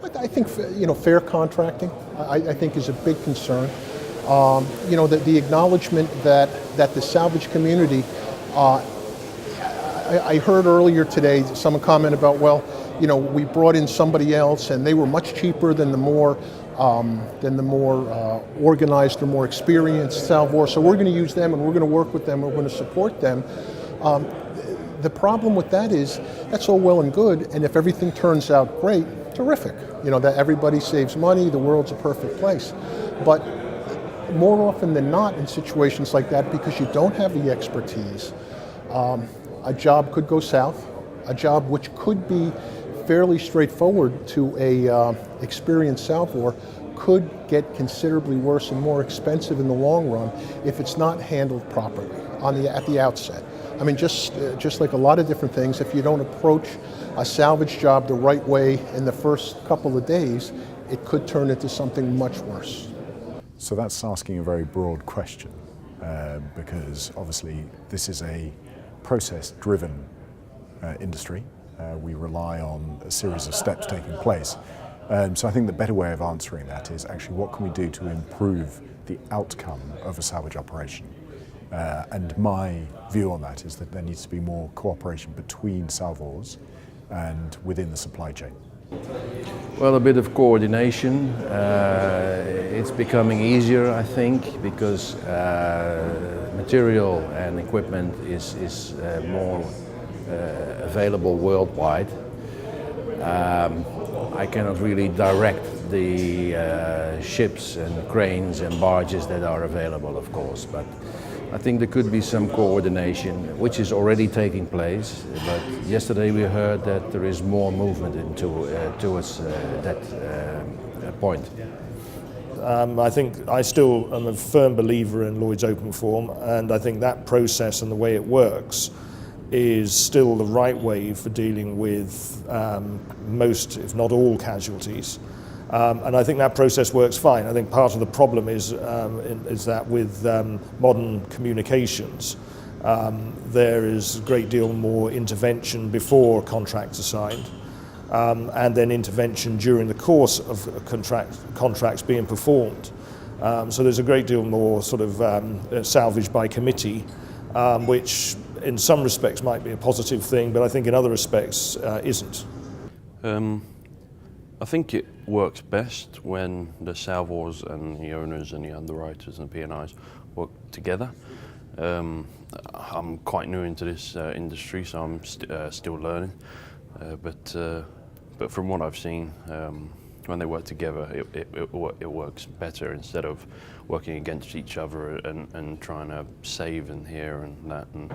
I think fair contracting I think is a big concern. The acknowledgement that the salvage community. I heard earlier today someone comment about, well, we brought in somebody else and they were much cheaper than the more organized or more experienced salvors. So we're going to use them and we're going to work with them. We're going to support them. The problem with that is that's all well and good, and if everything turns out great, terrific. That everybody saves money, the world's a perfect place. But more often than not in situations like that, because you don't have the expertise, a job could go south, a job which could be fairly straightforward to a experienced salvor could get considerably worse and more expensive in the long run if it's not handled properly at the outset. I mean, just like a lot of different things, if you don't approach a salvage job the right way in the first couple of days, it could turn into something much worse. So that's asking a very broad question, because obviously this is a process-driven industry. We rely on a series of steps taking place. So I think the better way of answering that is actually what can we do to improve the outcome of a salvage operation? And my view on that is that there needs to be more cooperation between salvors and within the supply chain. Well, a bit of coordination. It's becoming easier, I think, because material and equipment is more available worldwide. I cannot really direct the ships and cranes and barges that are available, of course, but I think there could be some coordination, which is already taking place. But yesterday we heard that there is more movement towards that point. I think I still am a firm believer in Lloyd's open form, and I think that process and the way it works is still the right way for dealing with most, if not all, casualties. And I think that process works fine. I think part of the problem is that with modern communications, there is a great deal more intervention before contracts are signed, and then intervention during the course of contracts being performed. So there's a great deal more sort of salvage by committee, which in some respects might be a positive thing, but I think in other respects isn't. I think it works best when the salvors and the owners and the underwriters and the P&Is work together. I'm quite new into this industry, so I'm still learning. But from what I've seen, when they work together, it works better instead of working against each other and trying to save in here and that, and